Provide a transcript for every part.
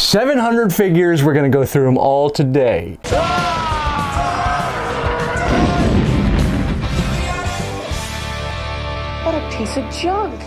700 figures, we're gonna go through them all today. What a piece of junk.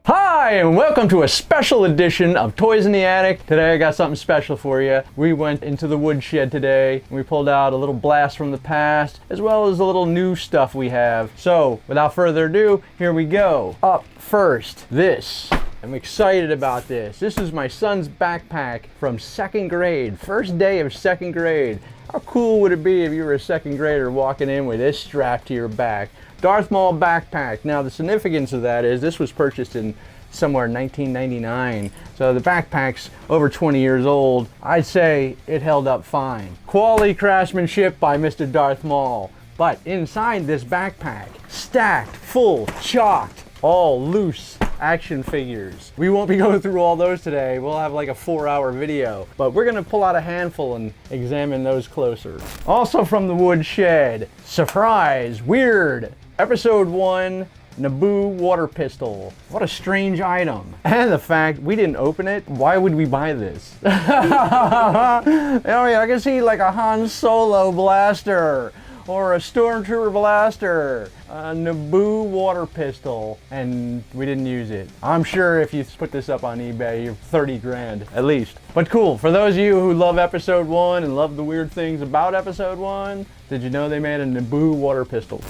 Hi, and welcome to a special edition of Toys in the Attic. Today I got something special for you. We went into the woodshed today and we pulled out a little blast from the past as well as a little new stuff we have. So without further ado, here we go. Up first, this. I'm excited about this. This is my son's backpack from second grade. First day of second grade. How cool would it be if you were a second grader walking in with this strapped to your back? Darth Maul backpack. Now the significance of that is this was purchased in somewhere in 1999. So the backpack's over 20 years old. I'd say it held up fine. Quality craftsmanship by Mr. Darth Maul. But inside this backpack, stacked, full, chocked, all loose action figures. We won't be going through all those today. We'll have like a 4-hour video, but we're gonna pull out a handful and examine those closer. Also from the woodshed, surprise, weird, episode 1, Naboo water pistol. What a strange item. And the fact we didn't open it, why would we buy this? I mean, I can see like a Han Solo blaster or a Stormtrooper blaster, a Naboo water pistol, and we didn't use it. I'm sure if you put this up on eBay, you're 30 grand at least. But cool, for those of you who love episode 1 and love the weird things about episode 1, did you know they made a Naboo water pistol?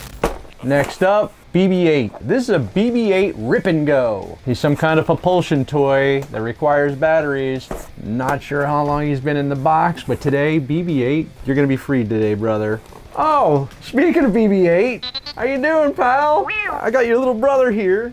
Next up, BB8. This is a BB8 Rip Go. He's some kind of propulsion toy that requires batteries. Not sure how long he's been in the box, but today, BB8, you're gonna be freed today, brother. Oh, speaking of BB8, how you doing, pal? I got your little brother here.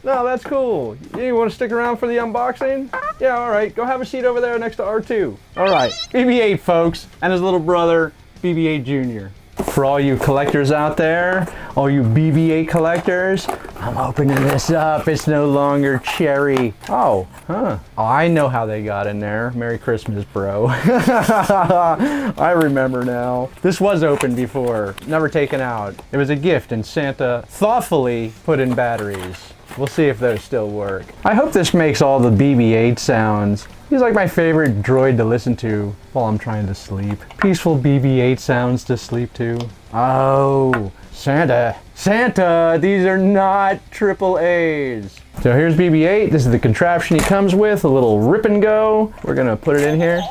No, that's cool. You want to stick around for the unboxing? Yeah, all right. Go have a seat over there next to R2. All right, BB8, folks, and his little brother, BB8 Jr. For all you collectors out there, all you BB8 collectors, I'm opening this up. It's no longer cherry. Oh, huh. Oh, I know how they got in there. Merry Christmas, bro. I remember now. This was opened before, never taken out. It was a gift and Santa thoughtfully put in batteries. We'll see if those still work. I hope this makes all the BB8 sounds. He's like my favorite droid to listen to while I'm trying to sleep. Peaceful BB8 sounds to sleep to. Oh, Santa. Santa, these are not AAAs. So here's BB8. This is the contraption he comes with, a little Rip Go. We're gonna put it in here.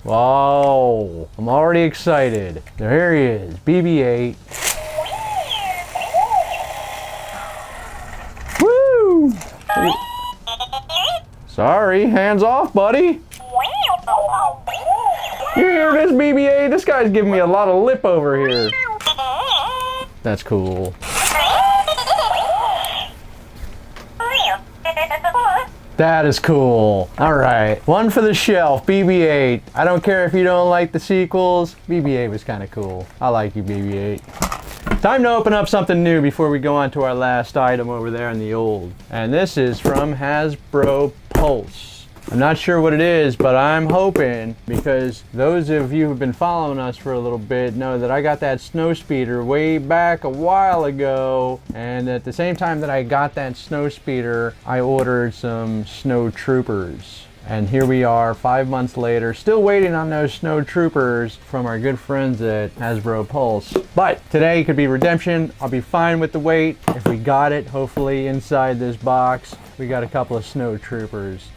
Wow, I'm already excited. So here he is, BB8. Woo! Sorry, hands off, buddy. You hear this, BB8? This guy's giving me a lot of lip over here. That's cool. That is cool. All right, one for the shelf, BB8. I don't care if you don't like the sequels. BB8 was kind of cool. I like you, BB8. Time to open up something new before we go on to our last item over there in the old. And this is from Hasbro Pulse. I'm not sure what it is, but I'm hoping, because those of you who've been following us for a little bit know that I got that snow speeder way back a while ago, and at the same time that I got that snow speeder, I ordered some snow troopers. And here we are 5 months later, still waiting on those snow troopers from our good friends at Hasbro Pulse. But today could be redemption. I'll be fine with the wait. If we got it, hopefully inside this box, we got a couple of snow troopers.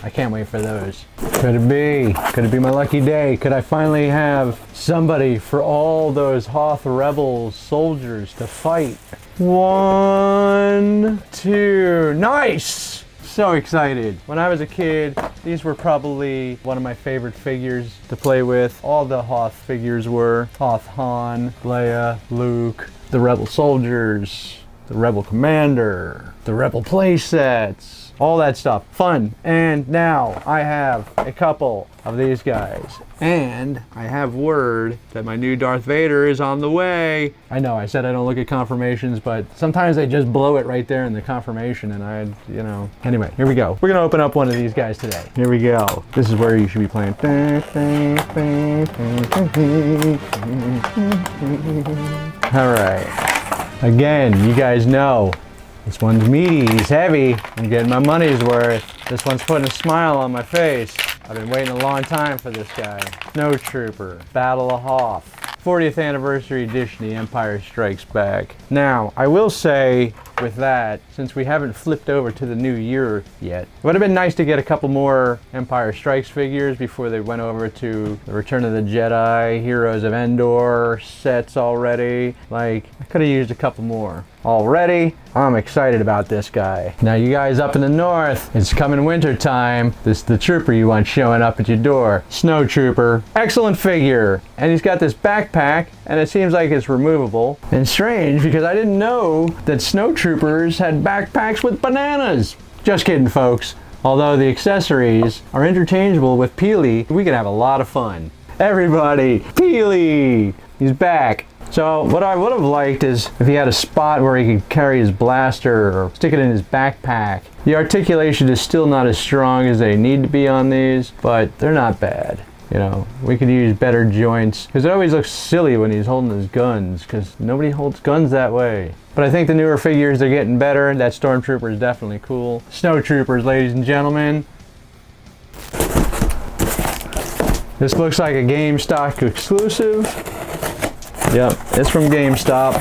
I can't wait for those. Could it be? Could it be my lucky day? Could I finally have somebody for all those Hoth Rebel soldiers to fight? 1, 2, nice! So excited. When I was a kid, these were probably one of my favorite figures to play with. All the Hoth figures were. Hoth Han, Leia, Luke, the Rebel soldiers, the Rebel commander, the Rebel playsets, all that stuff. Fun. And now I have a couple of these guys. And I have word that my new Darth Vader is on the way. I know I said I don't look at confirmations, but sometimes they just blow it right there in the confirmation and Anyway, here we go. We're gonna open up one of these guys today. Here we go. This is where you should be playing. All right. Again, you guys know This one's meaty, he's heavy. I'm getting my money's worth. This one's putting a smile on my face. I've been waiting a long time for this guy. Snow Trooper, Battle of Hoth. 40th anniversary edition, The Empire Strikes Back. Now, I will say with that, since we haven't flipped over to the new year yet, it would have been nice to get a couple more Empire Strikes figures before they went over to the Return of the Jedi, Heroes of Endor sets already. Like, I could have used a couple more. Already, I'm excited about this guy. Now you guys up in the north, it's coming winter time. This is the trooper you want showing up at your door. Snow Trooper. Excellent figure. And he's got this backpack, and it seems like it's removable. And strange, because I didn't know that Snow Troopers had backpacks with bananas. Just kidding, folks. Although the accessories are interchangeable with Peely, we can have a lot of fun. Everybody, Peely! He's back. So what I would have liked is if he had a spot where he could carry his blaster or stick it in his backpack. The articulation is still not as strong as they need to be on these, but they're not bad. You know, we could use better joints, because it always looks silly when he's holding his guns, because nobody holds guns that way. But I think the newer figures are getting better. That Stormtrooper is definitely cool. Snow Troopers, ladies and gentlemen. This looks like a Gamestop Exclusive. Yep, it's from Gamestop.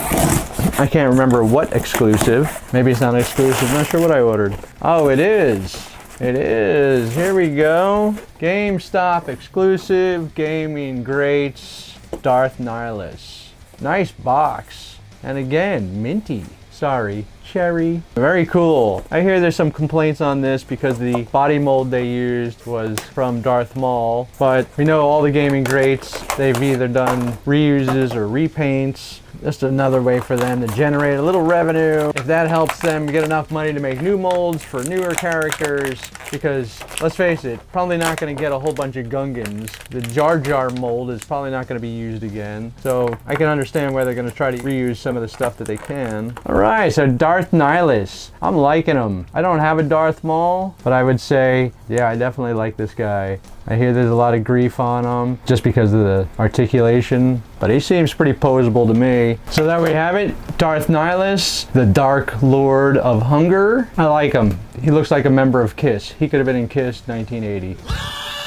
I can't remember what exclusive. Maybe it's not exclusive. I'm not sure what I ordered. Oh, it is. It is. Here we go. Gamestop Exclusive Gaming Greats Darth Nihilus. Nice box. And again, minty. Sorry, cherry. Very cool. I hear there's some complaints on this because the body mold they used was from Darth Maul, but we know all the gaming greats, they've either done reuses or repaints. Just another way for them to generate a little revenue. If that helps them get enough money to make new molds for newer characters, because let's face it, probably not going to get a whole bunch of Gungans. The Jar Jar mold is probably not going to be used again. So I can understand why they're going to try to reuse some of the stuff that they can. Alright, so Darth Nihilus. I'm liking him. I don't have a Darth Maul, but I would say, yeah, I definitely like this guy. I hear there's a lot of grief on him just because of the articulation, but he seems pretty posable to me. So there we have it, Darth Nihilus, the Dark Lord of Hunger. I like him. He looks like a member of KISS. He could have been in KISS 1980.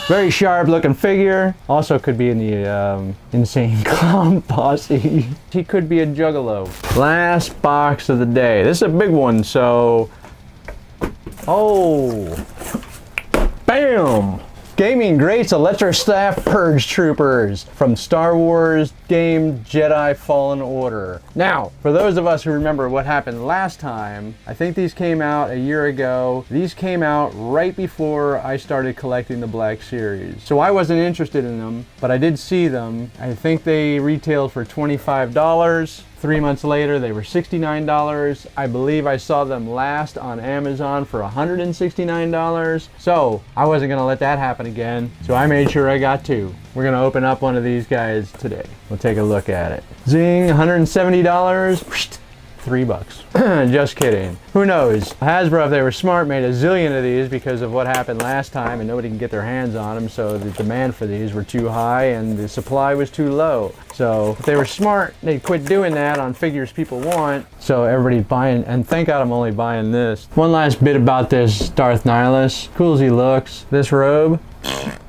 Very sharp looking figure. Also could be in the Insane Clown Posse. He could be a Juggalo. Last box of the day. This is a big one, so... Oh! Bam! Gaming Greats Electro Staff Purge Troopers from Star Wars game Jedi Fallen Order. Now, for those of us who remember what happened last time, I think these came out a year ago. These came out right before I started collecting the Black Series. So I wasn't interested in them, but I did see them. I think they retailed for $25. 3 months later, they were $69. I believe I saw them last on Amazon for $169. So I wasn't gonna let that happen again. So I made sure I got two. We're gonna open up one of these guys today. We'll take a look at it. Zing, $170. $3. Just kidding. Who knows? Hasbro, if they were smart, made a zillion of these because of what happened last time and nobody can get their hands on them, so the demand for these were too high and the supply was too low. So if they were smart, they'd quit doing that on figures people want, so everybody's buying, and thank God I'm only buying this. One last bit about this Darth Nihilus. Cool as he looks. This robe.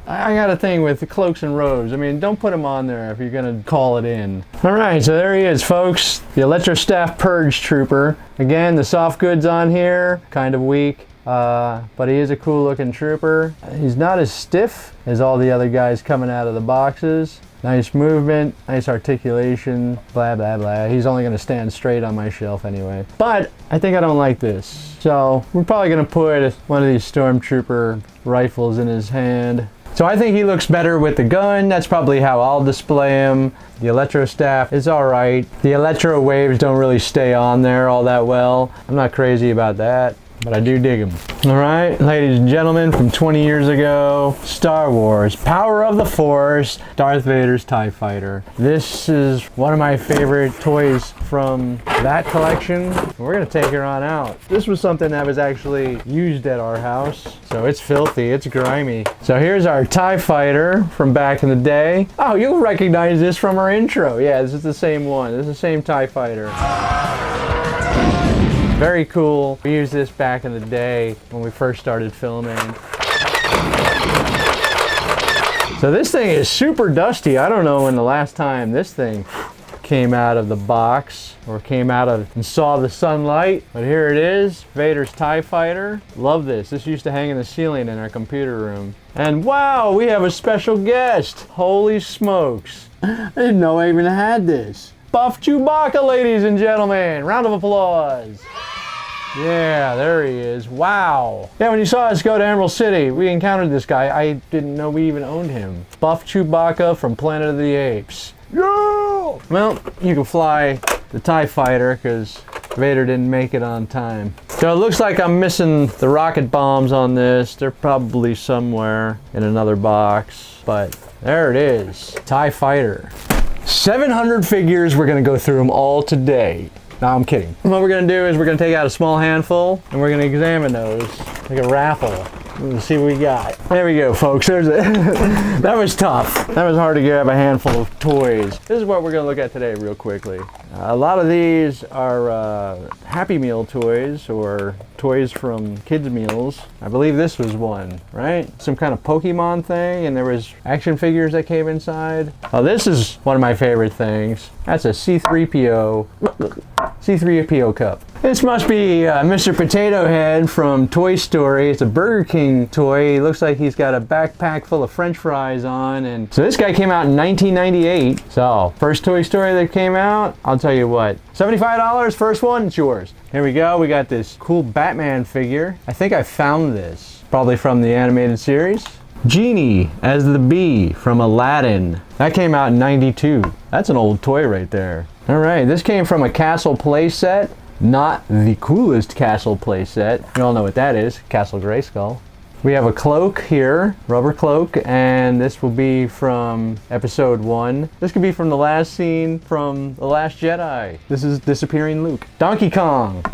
I got a thing with the cloaks and robes. I mean, don't put them on there if you're gonna call it in. Alright, so there he is, folks. The Electro Staff Purge Trooper. Again, the soft goods on here, kind of weak. But he is a cool looking trooper. He's not as stiff as all the other guys coming out of the boxes. Nice movement, nice articulation, blah blah blah. He's only gonna stand straight on my shelf anyway. But I think I don't like this. So we're probably gonna put one of these Stormtrooper rifles in his hand. So I think he looks better with the gun. That's probably how I'll display him. The Electro Staff is alright. The Electro Waves don't really stay on there all that well. I'm not crazy about that, but I do dig them. Alright, ladies and gentlemen, from 20 years ago, Star Wars, Power of the Force, Darth Vader's TIE Fighter. This is one of my favorite toys from that collection. We're gonna take her on out. This was something that was actually used at our house, so it's filthy, it's grimy. So here's our TIE Fighter from back in the day. Oh, you'll recognize this from our intro. Yeah, this is the same one. This is the same TIE Fighter. Very cool. We used this back in the day when we first started filming. So this thing is super dusty. I don't know when the last time this thing came out of the box or came out of and saw the sunlight, but here it is, Vader's TIE Fighter. Love this. This used to hang in the ceiling in our computer room. And wow, we have a special guest. Holy smokes. I didn't know I even had this. Buff Chewbacca, ladies and gentlemen. Round of applause. Yeah, there he is. Wow. Yeah, when you saw us go to Emerald City, we encountered this guy. I didn't know we even owned him. Buff Chewbacca from Planet of the Apes. Yeah! Well, you can fly the TIE Fighter because Vader didn't make it on time. So it looks like I'm missing the rocket bombs on this. They're probably somewhere in another box, but there it is. TIE Fighter. 700 figures. We're going to go through them all today. No, I'm kidding. What we're going to do is we're going to take out a small handful and we're going to examine those like a raffle. Let's see what we got. There we go, folks. There's a that was tough. That was hard to grab a handful of toys. This is what we're going to look at today real quickly. A lot of these are Happy Meal toys or toys from kids' meals. I believe this was one, right? Some kind of Pokemon thing, and there was action figures that came inside. Oh, this is one of my favorite things. That's a C-3PO cup. This must be Mr. Potato Head from Toy Story. It's a Burger King toy. He looks like he's got a backpack full of French fries on. And so this guy came out in 1998. So first Toy Story that came out, I'll tell you what, $75, first one, it's yours. Here we go. We got this cool Batman figure. I think I found this, probably from the animated series. Genie as the bee from Aladdin. That came out in 92. That's an old toy right there. All right, this came from a Castle play set. Not the coolest Castle play set. You all know what that is, Castle Grayskull. We have a cloak here, rubber cloak, and this will be from episode 1. This could be from the last scene from The Last Jedi. This is Disappearing Luke. Donkey Kong.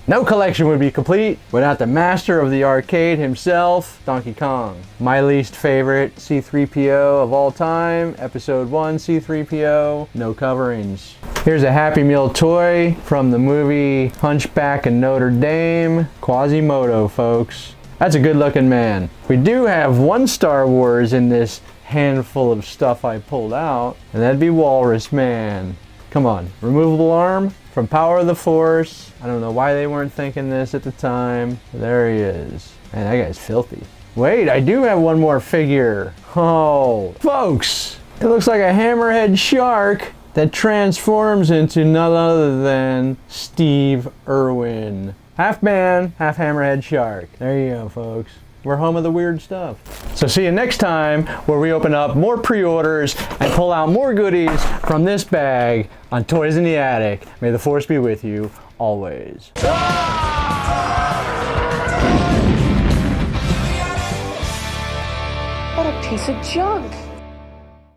No collection would be complete without the master of the arcade himself, Donkey Kong. My least favorite C-3PO of all time, episode 1 C-3PO, no coverings. Here's a Happy Meal toy from the movie Hunchback of Notre Dame, Quasimodo, folks. That's a good looking man. We do have one Star Wars in this handful of stuff I pulled out, and that'd be Walrus Man. Come on, removable arm from Power of the Force. I don't know why they weren't thinking this at the time. There he is. Man, that guy's filthy. Wait, I do have one more figure. Oh, folks, it looks like a hammerhead shark that transforms into none other than Steve Irwin. Half man, half hammerhead shark. There you go, folks. We're home of the weird stuff. So see you next time where we open up more pre-orders and pull out more goodies from this bag on Toys in the Attic. May the Force be with you always. What a piece of junk.